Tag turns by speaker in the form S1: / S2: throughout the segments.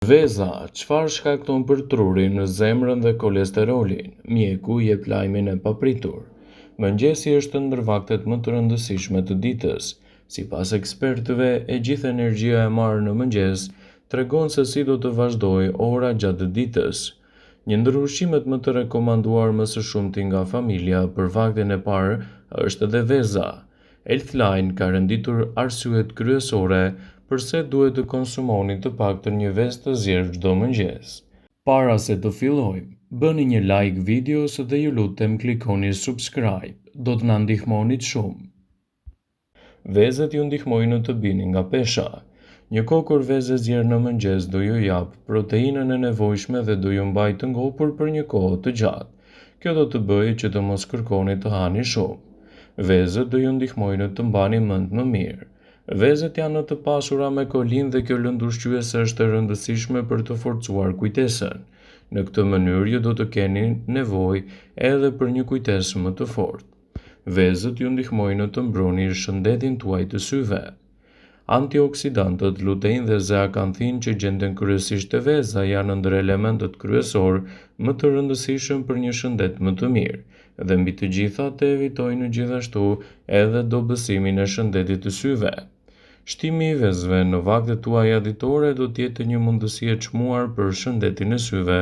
S1: Veza, çfarë shkakton përtrurin në zemrën dhe kolesterolin? Mjeku jep lajmin e papritur. Mëngjesi është ndër vaktet më të rëndësishme të ditës. Sipas ekspertëve, e gjithë energjia e marrë në mëngjes tregon se si do të vazhdojë ora gjatë ditës. Një ndër ushqimet më të rekomanduar më së shumti nga familja për vaktin e parë është edhe veza. Healthline ka renditur arsyet kryesore përse duhet të konsumoni të paktën një vezë të zjerë çdo mëngjes. Para se të fillojmë, bëni një like videos dhe ju lutem klikoni subscribe, do të na ndihmonit shumë. Vezët ju ndihmojnë të bini nga pesha. Një kokur vezë zjerë në mëngjes do ju jap proteinën e nevojshme dhe do ju mbajë të ngopur për një kohë të gjatë. Kjo do të bëjë që të mos kërkoni të hani shumë. Vezët do ju ndihmojnë të mbani mend më mirë. Vezët janë të pasura me kolin dhe kjo lëndë ushqyese është e rëndësishme për të forcuar kujtesën. Në këtë mënyrë ju do të keni nevojë edhe për një kujtesë më të fortë. Vezët ju ndihmojnë të mbroni shëndetin tuaj të syve. Antioksidantët, lutein dhe zeakanthin që gjenden kryesisht te veza janë ndër elementët kryesor më të rëndësishëm për një shëndet më të mirë, dhe mbi të gjitha të evitojnë gjithashtu edhe dobësimin e shëndetit të syve. Shtimi i vezëve në vaktet tuaja ditore do të jetë një mundësi e çmuar për shëndetin e syve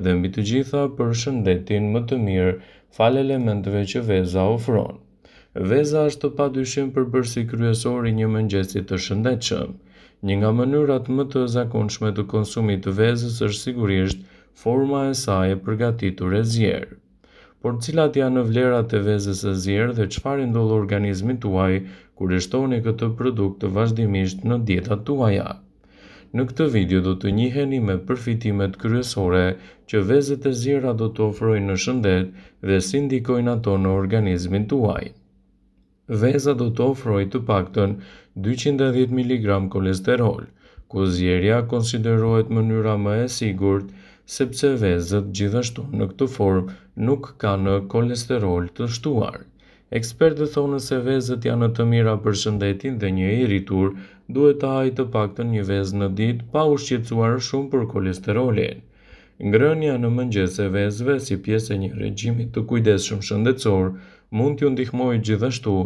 S1: dhe mbi të gjitha për shëndetin më të mirë fal elementeve që veza ofron. Veza është padyshim përbërësi kryesor i një mëngjesi të shëndetshëm. Një nga mënyrat më të zakonshme të konsumit të vezës është sigurisht forma e saj e përgatitur e zjerë. Por cilat janë vlerat e vezës së zjerë dhe çfarë ndodh organizmit tuaj kur e shtoni këtë produkt vazhdimisht në dietat tuaja? Në këtë video do të njiheni me përfitimet kryesore që vezët e zjera do të ofrojnë në shëndet dhe si ndikojnë ato në organizmin tuaj. Veza do të ofrojë të paktën 210 mg kolesterol, ku zjerja konsiderohet mënyra më e sigurt sepse vezët gjithashtu në këtë formë nuk kanë kolesterol të shtuar. Ekspertët thonë se vezët janë të mira për shëndetin dhe një i rritur duhet të hajë të paktën një vezë në ditë pa u shqetësuar shumë për kolesterolin. Ngrënia në mëngjes e vezëve si pjesë e një regjimi të kujdesshëm shëndetësor mund t'ju ndihmojë gjithashtu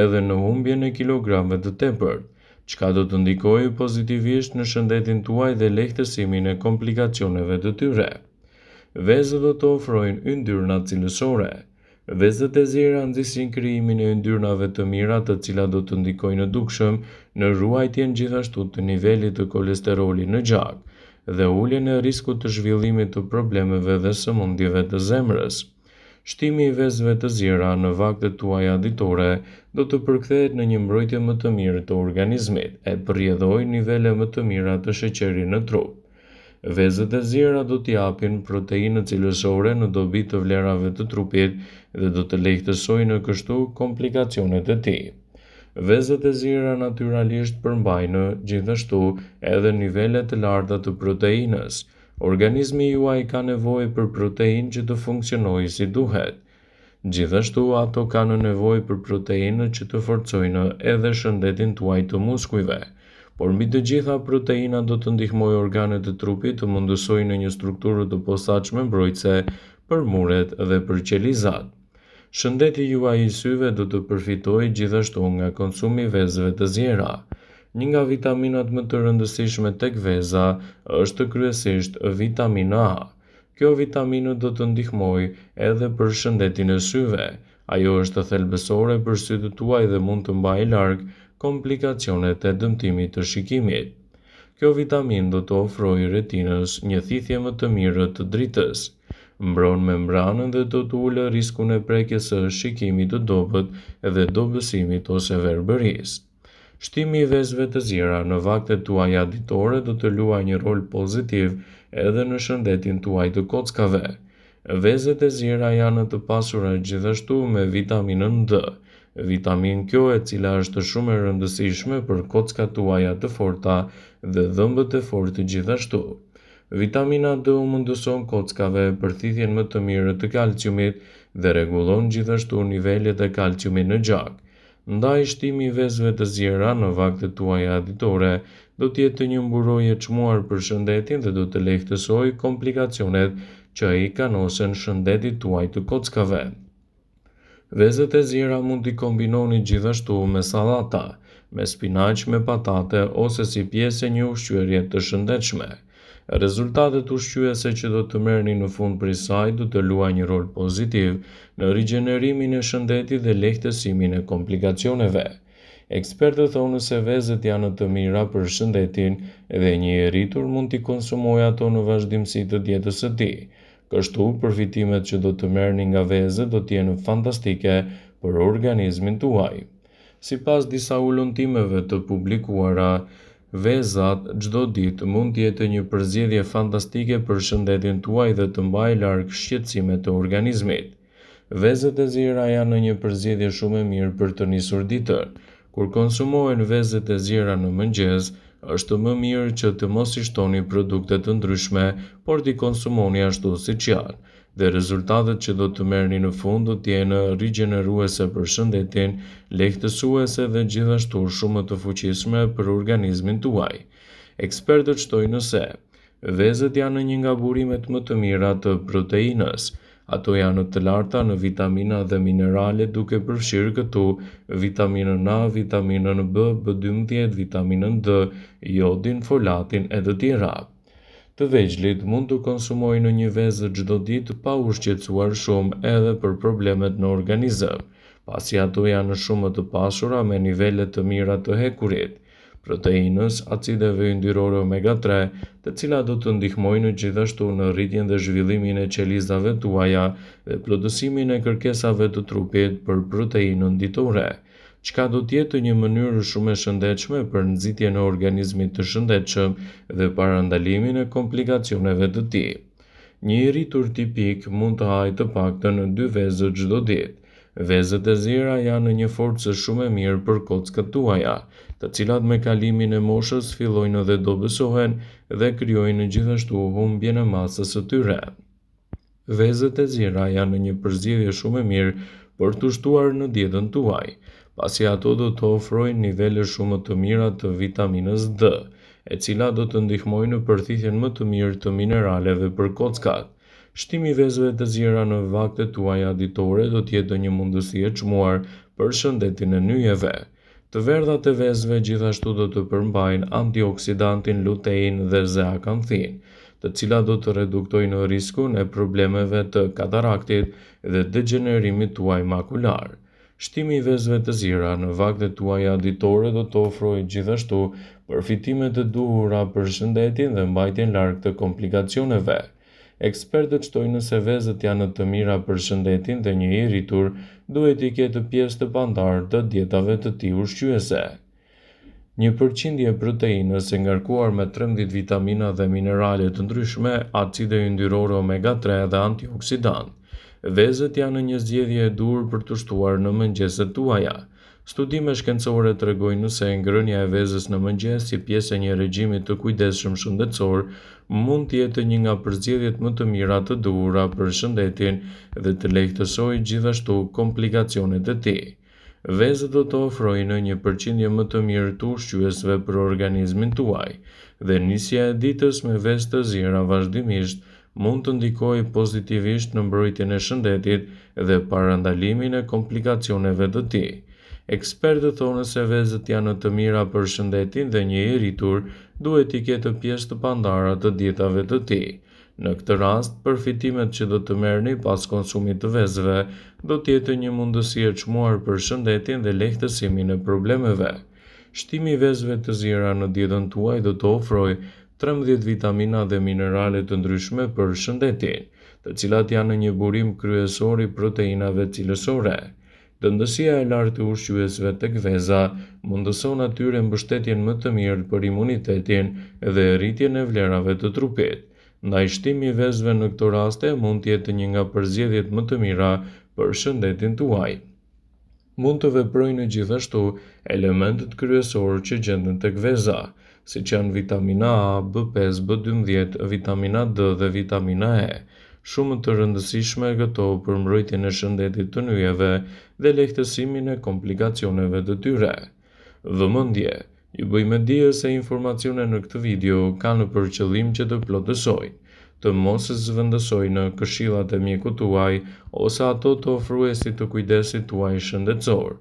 S1: edhe në humbjen e kilogramëve të tepërt, çka do të ndikojë pozitivisht në shëndetin tuaj dhe lehtësimin e komplikacioneve të tyre. Vezët do të ofrojnë yndyrna cilësore. Vezët e zjera nxisin krijimin e yndyrnave të mira, të cilat do të ndikojnë dukshëm në ruajtjen gjithashtu të nivelit të kolesterolit në gjak dhe uljen e riskut të zhvillimit të problemeve dhe sëmundjeve të zemrës. Shtimi i vezëve të zjera në vaktet tuaja ditore do të përkthehet në një mbrojtje më të mirë të organizmit, e përrjedhojë nivele më të mira të sheqerit në trup. Vezët e zjera do t'i japin proteinë cilësore në dobi të vlerave të trupit dhe do të lehtësojnë kështu komplikacionet e tij. Vezët e zjera natyralisht përmbajnë gjithashtu edhe nivele të larta të proteinës. Organizmi juaj ka nevojë për proteinë që të funksionojë si duhet. Gjithashtu ato kanë nevojë për proteinë që të forcojnë edhe shëndetin tuaj të muskujve. Por mbi të gjitha proteina do të ndihmojë organet e trupit të mundësojnë një strukturë të posaçme mbrojtëse për muret dhe për qelizat. Shëndeti juaj i syve do të përfitojë gjithashtu nga konsumi i vezëve të zjera. Një nga vitaminat më të rëndësishme tek veza është kryesisht vitamina A. Kjo vitaminë do të ndihmojë edhe për shëndetin e syve. Ajo është thelbësore për sytë tuaj dhe mund të mbajë larg komplikacionet e dëmtimit të shikimit. Kjo vitaminë do të ofrojë retinës një thithje më të mirë të dritës. Mbron membranën dhe do të ulë riskun e prekjes së shikimit të dobët dhe dobësimit ose verbërisë. Shtimi i vezëve të zjera në vaktet tuaja ditore do të luajë një rol pozitiv edhe në shëndetin tuaj të kockave. Vezët e zjera janë të pasura gjithashtu me vitaminën D, vitaminë kjo e cila është shumë e rëndësishme për kockat tuaja të forta dhe dhëmbët e fortë gjithashtu. Vitamina D mundëson kockave përthithjen më të mirë të kalciumit dhe rregullon gjithashtu nivelet e kalciumit në gjak. Ndaj shtimi i vezëve të zjera në vaktet tuaja ditore do të jetë një mburojë e çmuar për shëndetin dhe do të lehtësojë komplikacionet që i kanosen shëndetit tuaj të kockave. Vezët e zjera mund t'i kombinoni gjithashtu me sallata, me spinaq me patate ose si pjesë e një ushqyerje të shëndetshme. Rezultatet ushqyese që do të merrni në fund prej saj do të luajë një rol pozitiv në rigjenerimin e shëndetit dhe lehtësimin e komplikacioneve. Ekspertët thonë se vezët janë të mira për shëndetin dhe një i rritur mund t'i konsumojë ato në vazhdimsi të dietës së tij. Kështu, përfitimet që do të merrni nga vezët do të jenë fantastike për organizmin tuaj. Sipas disa ulëntimeve të publikuara, vezat çdo ditë mund të jetë një përzgjedhje fantastike për shëndetin tuaj dhe të mbajë larg shqetësimet të organizmit. Vezët e zjera janë një përzgjedhje shumë e mirë për të nisur ditën. Kur konsumohen vezët e zjera në mëngjes, është më mirë që të mos i shtoni produkte të ndryshme, por t'i konsumoni ashtu siç janë, dhe rezultatet që do të merrni në fund do të jenë rigjeneruese për shëndetin, lehtësuese dhe gjithashtu shumë të fuqishme për organizmin tuaj. Ekspertët shtojnë se vezët janë një nga burimet më të mira të proteinës. Ato janë të larta në vitamina dhe minerale duke përfshirë këtu vitaminën A, vitaminën B, B12, vitaminën D, jodin, folatin e të tjera. Të vegjëlit mund të konsumojnë në një vezë çdo ditë pa u shqetësuar shumë edhe për problemet në organizëm, pasi ato janë shumë të pasura me nivele të mira të hekurit, proteinës, acideve yndyrore omega-3, të cilat do të ndihmojnë gjithashtu në rritjen dhe zhvillimin e qelizave tuaja dhe plotësimin e kërkesave të trupit për proteinën ditore, çka do të jetë një mënyrë shumë e shëndetshme për nxitjen e organizmit të shëndetshëm dhe parandalimin e komplikacioneve të tij. Një i rritur tipik mund të hajë të paktën 2 vezë çdo ditë. Vezët e zjera janë një forcë shumë e mirë për kockat tuaja, të cilat me kalimin e moshës fillojnë dhe dobësohen dhe krijojnë gjithashtu humbjen e masës së tyre. Vezët e zjera janë një përzgjedhje shumë e mirë për të shtuar në dietën tuaj, pasi ato do të ofrojnë nivele shumë të mira të vitaminës D, e cila do të ndihmojnë në përthithjen më të mirë të mineraleve për kockat. Shtimi i vezëve të zjera në vaktet tuaja ditore do të jetë një mundësi e çmuar për shëndetin e nyjeve. Të verdhat e vezëve gjithashtu do të përmbajnë antioksidantin lutein dhe zeakanthin, të cilat do të reduktojnë riskun e problemeve të kataraktit dhe degenerimit tuaj makular. Shtimi i vezëve të zjera në vaktet tuaja ditore do të ofrojë gjithashtu përfitime të duhura për shëndetin dhe mbajtjen larg të komplikacioneve. Ekspertët shtojnë se vezët janë të mira për shëndetin dhe një i rritur duhet i ketë pjesë të pandarë të dietave të tij ushqyese. Një përqindje proteinës e ngarkuar me 13 vitamina dhe minerale të ndryshme, acide yndyrore omega-3 dhe antioksidant. Vezët janë një zgjedhje e dur për të shtuar në mëngjeset tuaja. Studime shkencore tregojnë se ngrënia e vezës në mëngjes si pjesë e një regjimi të kujdesshëm shëndetësor mund të jetë një nga përzgjedhjet më të mira të duhura për shëndetin dhe të lehtësojë gjithashtu komplikacionet e tij. Vezët do të ofrojnë një përqindje më të mirë të ushqyesve për organizmin tuaj, dhe nisja e ditës me vezë të zjera vazhdimisht mund të ndikojë pozitivisht në mbrojtjen e shëndetit dhe parandalimin e komplikacioneve të tij. Ekspertët thonë se vezët janë të mira për shëndetin dhe një i rritur duhet i ketë pjesë të pandara të dietave të tij. Në këtë rast, përfitimet që do të merrni pas konsumit të vezëve do të jetë një mundësi e çmuar për shëndetin dhe lehtësimin e problemeve. Shtimi i vezëve të zjera në dietën tuaj do të ofrojë 13 vitamina dhe minerale të ndryshme për shëndetin, të cilat janë një burim kryesor i proteinave cilësore. Dëndësia e lartë e ushqyesve tek veza mundëson atyre mbështetjen më të mirë për imunitetin dhe rritjen e vlerave të trupit. Ndaj shtimi i vezëve në këto raste mund të jetë një nga përzgjedhjet më të mira për shëndetin tuaj. Mund të veprojnë gjithashtu elementët kryesorë që gjenden tek veza, siç janë vitamina A, B5, B12, vitamina D dhe vitamina E. shumë të rëndësishme këto për mbrojtjen e shëndetit të nyjeve dhe lehtësimin e komplikacioneve të tyre. Vëmendje, ju bëjmë dije se informacionet në këtë video kanë për qëllim që të plotësojnë, të mos zëvendësojnë këshillat e mjekut tuaj ose ato të ofruesit të kujdesit tuaj shëndetësor,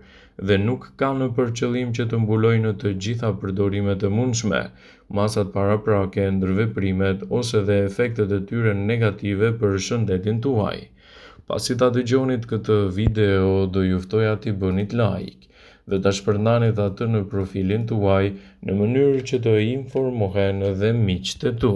S1: dhe nuk kanë për qëllim që të mbulojnë të gjitha përdorimet e mundshme, masat paraprake, ndërveprimet ose dhe efektet e tyre negative për shëndetin tuaj. Pasi ta dëgjonit këtë video, do ju ftoja t'i bënit like dhe ta shpërndanit atë në profilin tuaj në mënyrë që të informohen edhe miqtë e tu.